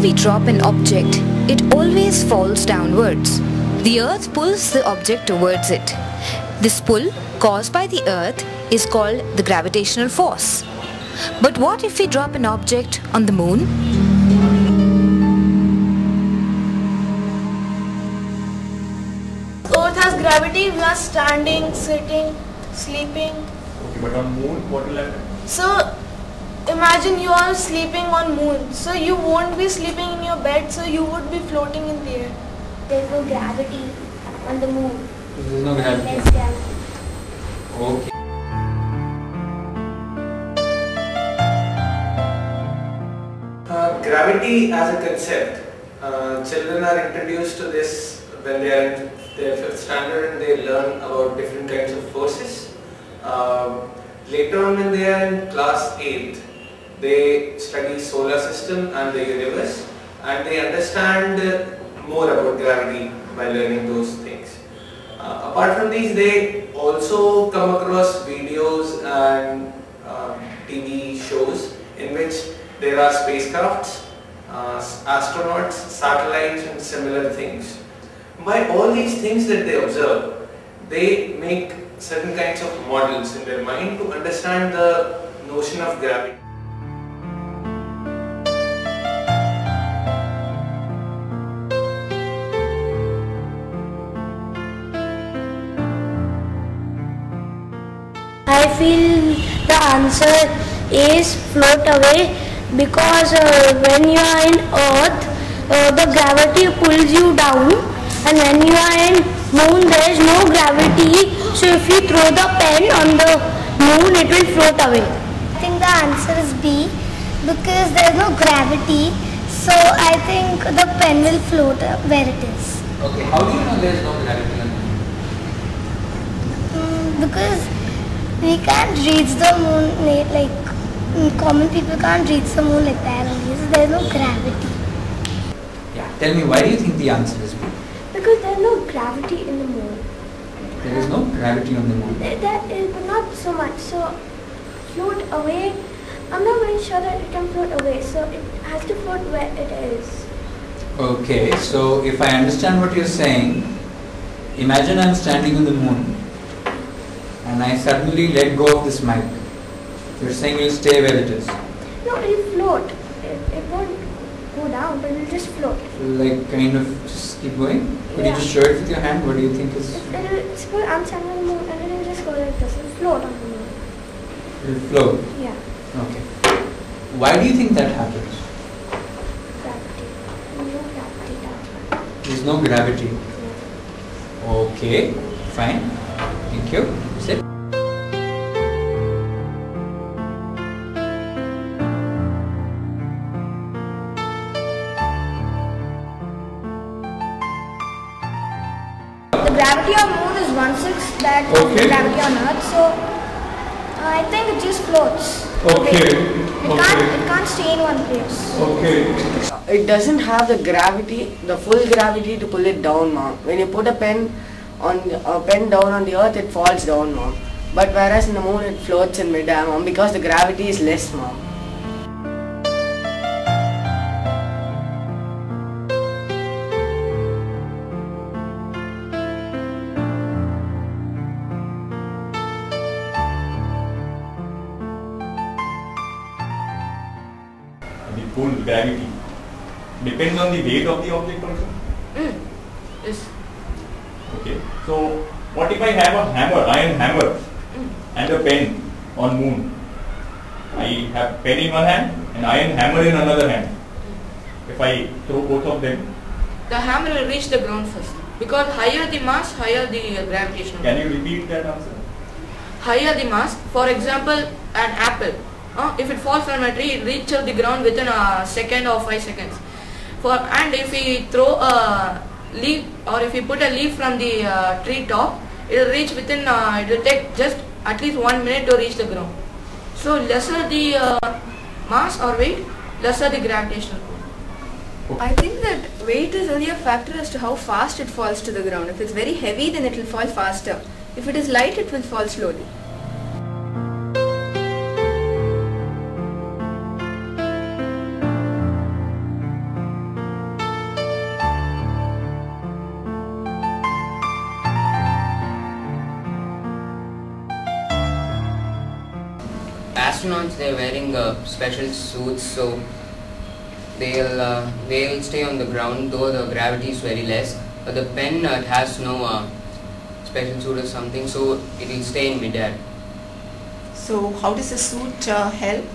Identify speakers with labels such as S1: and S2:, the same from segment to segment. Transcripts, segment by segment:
S1: we drop an object, it always falls downwards. The earth pulls the object towards it. This pull caused by the earth is called the gravitational force. But what if we drop an object on the moon?
S2: Earth has gravity, we are standing, sitting, sleeping.
S3: Okay, but on moon, what will happen?
S2: So imagine you are sleeping on moon. So you won't be sleeping in your bed, so you would be floating in the air.
S4: There's no gravity on the moon.
S5: There's no gravity.
S4: Less gravity.
S5: Okay.
S6: Gravity as a concept, children are introduced to this when they are in their 5th standard and they learn about different kinds of forces. Later on when they are in class 8th, they study solar system and the universe, and they understand more about gravity by learning those things. Apart from these, they also come across videos and TV shows in which there are spacecrafts, astronauts, satellites and similar things. By all these things that they observe, they make certain kinds of models in their mind to understand the notion of gravity.
S4: I feel the answer is float away because when you are in earth, the gravity pulls you down, and when you are in moon there is no gravity, so if you throw the pen on the moon it will float away.
S7: I think the answer is B because there is no gravity, so I think the pen will float where it is.
S5: Okay, how do you know there is no gravity on the moon?
S7: Because we can't reach the moon like common people can't reach the moon like that only, so there is no gravity.
S5: Yeah, tell me, why do you think the answer is B?
S4: Because there is no gravity in the moon.
S5: There is no gravity on the moon.
S4: There is, but not so much. So float away, I'm not very sure that it can float away. So it has to float where it is.
S5: Okay, so if I understand what you're saying, imagine I'm standing on the moon and I suddenly let go of this mic. You're saying it will stay where it is.
S4: No, it will float. It won't go down, but it will just float.
S5: Like kind of just keep going? Could you just show it with your hand? What do you think is...
S4: Suppose I'm standing on the moon and it will just go like this. It will float on the moon.
S5: It will float?
S4: Yeah.
S5: Okay. Why do you think that happens?
S4: Gravity. No gravity down.
S5: There's no gravity.
S4: Yeah.
S5: Okay, fine. Thank you. Sit.
S2: The gravity on moon is 1/6 that of the gravity on earth, so I think it just floats.
S3: Okay.
S2: It can't stay in one place.
S3: Okay.
S8: It doesn't have the gravity, the full gravity to pull it down, mom. When you put a pen down on the earth, it falls down, mom. But whereas in the moon, it floats in mid-air, mom, because the gravity is less, mom.
S3: The pull, gravity, depends on the weight of the object also?
S2: Yes.
S3: Okay. So, what if I have a hammer, iron hammer, and a pen on moon? I have pen in one hand and iron hammer in another hand. If I throw both of them,
S9: the hammer will reach the ground first, because higher the mass, higher the gravitational.
S3: can you repeat that answer?
S9: Higher the mass, for example, an apple. If it falls from a tree, it reaches the ground within a second or 5 seconds. And if we throw a leaf, or if we put a leaf from the tree top, it will reach within. It will take just at least 1 minute to reach the ground. So lesser the mass or weight, lesser the gravitational pull.
S10: I think that weight is only a factor as to how fast it falls to the ground. If it's very heavy, then it will fall faster. If it is light, it will fall slowly.
S11: astronauts, they're wearing special suits, so they'll stay on the ground, though the gravity is very less. But the pen, it has no special suit or something, so it will stay in midair.
S12: So how does the suit help?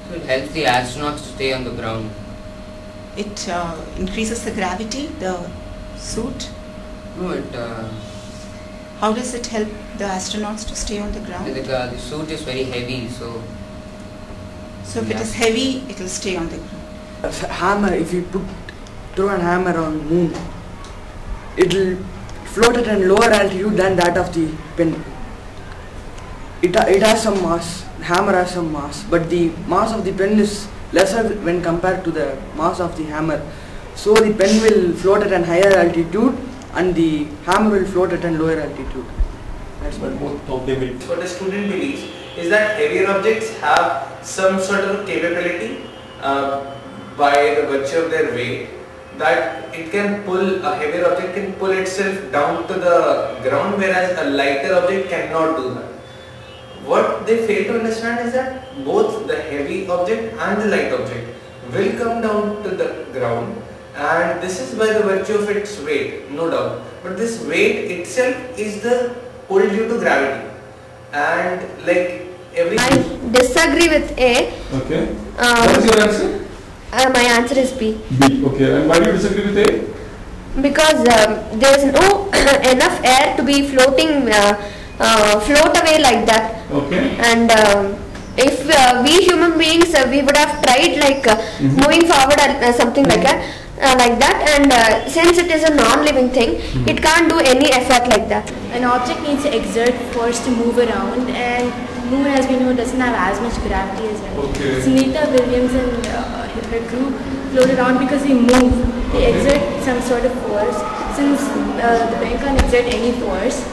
S11: So it helps the astronauts to stay on the ground.
S12: It increases the gravity, the suit?
S11: No, it...
S12: How does it help the astronauts to stay on the ground?
S11: The suit is very heavy, so...
S12: So if it is heavy, it will stay on the ground.
S8: A hammer, if you throw a hammer on moon, it will float at a lower altitude than that of the pen. It has some mass, the hammer has some mass, but the mass of the pen is lesser when compared to the mass of the hammer. So the pen will float at a higher altitude and the hammer will float at a lower altitude. That's what both of them will.
S6: What the student believes is that heavier objects have some sort of capability by the virtue of their weight, that it can pull, a heavier object can pull itself down to the ground, whereas a lighter object cannot do that. What they fail to understand is that both the heavy object and the light object will come down to the ground, and this is by the virtue of its weight, no doubt. But this weight itself is the pull due to gravity, and like every...
S13: I disagree with A.
S14: Okay. What is your answer?
S13: My answer is B.
S14: B. Okay. And why do you disagree with A?
S13: Because there is no enough air to be floating, float away like that.
S14: Okay.
S13: And if we human beings, we would have tried like moving forward something like that. And since it is a non-living thing, it can't do any effort like that.
S15: An object needs to exert force to move around, and moon, as we know, doesn't have as much gravity as well.
S14: Okay.
S15: Sunita Williams and her crew floated on because they move. They exert some sort of force. Since the pen can't exert any force,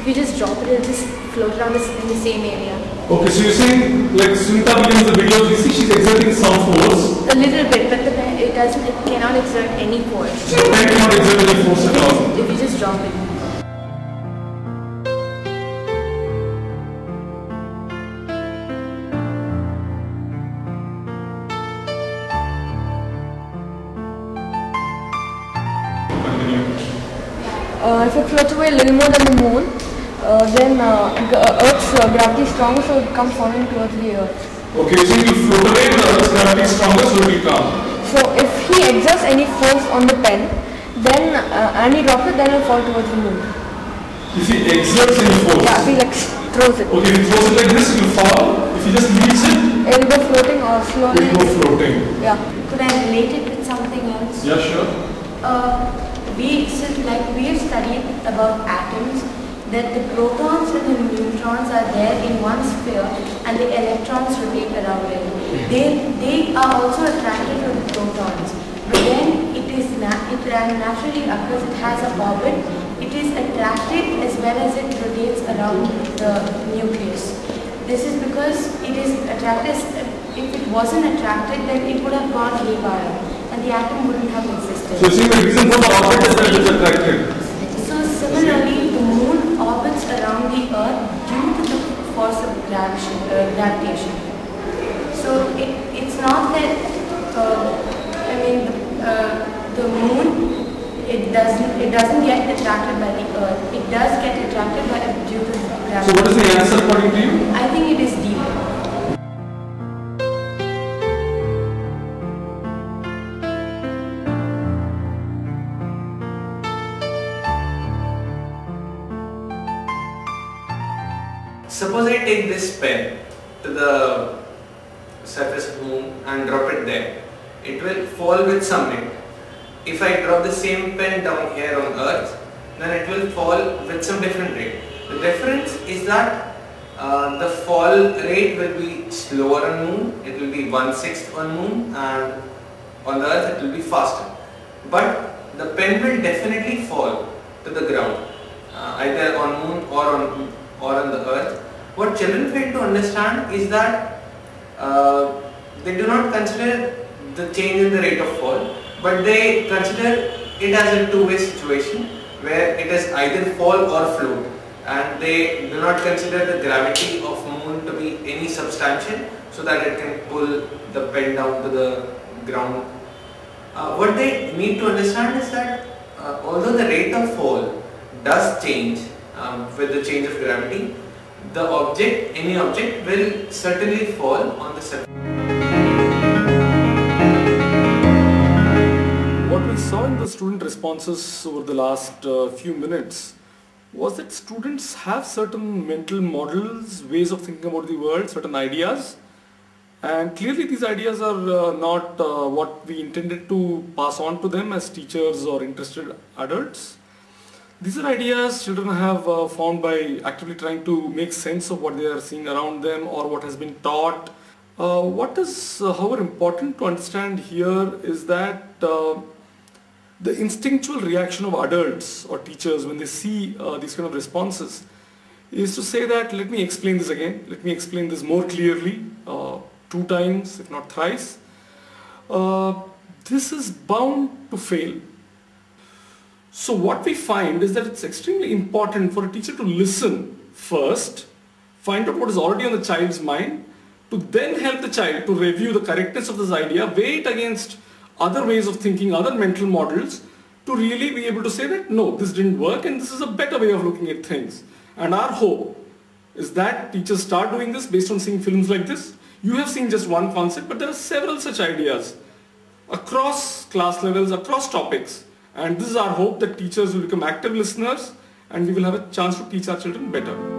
S15: if you just drop it, it'll just float around in the same area.
S14: Okay, so you're saying like Sunita Williams, the videos you see, she's exerting some force.
S15: A little bit, but the pen, it cannot exert any force.
S14: So the pen cannot exert any force at all.
S15: If you just drop it.
S13: If it floats away a little more than the moon, then Earth's gravity is stronger, so it comes falling towards the Earth.
S14: Okay, so it will float away, the Earth's gravity is stronger, so it will come.
S13: So if he exerts any force on the pen, then and he drops it, then it will fall towards the moon.
S14: If he exerts any force?
S13: Yeah, if he like throws it.
S14: Okay, if he throws it like this, it will fall. If he just leaves it,
S13: it will go floating or slowly.
S14: It will go floating.
S13: Yeah.
S15: Could I relate it with something else?
S14: Yeah, sure.
S15: We have studied about atoms, that the protons and the neutrons are there in one sphere and the electrons rotate around it. They are also attracted to the protons, but then it naturally occurs, it has an orbit, it is attracted as well as it rotates around the nucleus. This is because it is attracted. If it wasn't attracted, then it would have gone haywire and the atom wouldn't have existed.
S14: So see, the reason for the orbit is that it is attracted.
S15: So similarly, the moon orbits around the Earth due to the force of gravitation. So it's not that, the moon, it doesn't get attracted by the Earth. It does get attracted by due to gravity.
S14: So what is the answer according to you?
S15: I think it is D.
S6: Suppose I take this pen to the surface of the moon and drop it there. It will fall with some rate. If I drop the same pen down here on Earth, then it will fall with some different rate. The difference is that the fall rate will be slower on moon, it will be 1/6 on moon, and on the Earth it will be faster. But the pen will definitely fall to the ground, either on moon or on the Earth. What children fail to understand is that they do not consider the change in the rate of fall, but they consider it as a two-way situation where it is either fall or float, and they do not consider the gravity of moon to be any substantial so that it can pull the pen down to the ground. What they need to understand is that although the rate of fall does change with the change of gravity, the object, any object, will certainly fall on the surface.
S14: What we saw in the student responses over the last few minutes was that students have certain mental models, ways of thinking about the world, certain ideas, and clearly these ideas are not what we intended to pass on to them as teachers or interested adults. These are ideas children have found by actively trying to make sense of what they are seeing around them or what has been taught. What is however important to understand here is that the instinctual reaction of adults or teachers when they see these kind of responses is to say that, let me explain this again, let me explain this more clearly, 2 times if not thrice. This is bound to fail. So what we find is that it's extremely important for a teacher to listen first, find out what is already on the child's mind, to then help the child to review the correctness of this idea, weigh it against other ways of thinking, other mental models, to really be able to say that no, this didn't work and this is a better way of looking at things. And our hope is that teachers start doing this based on seeing films like this. You have seen just one concept, but there are several such ideas across class levels, across topics. And this is our hope, that teachers will become active listeners and we will have a chance to teach our children better.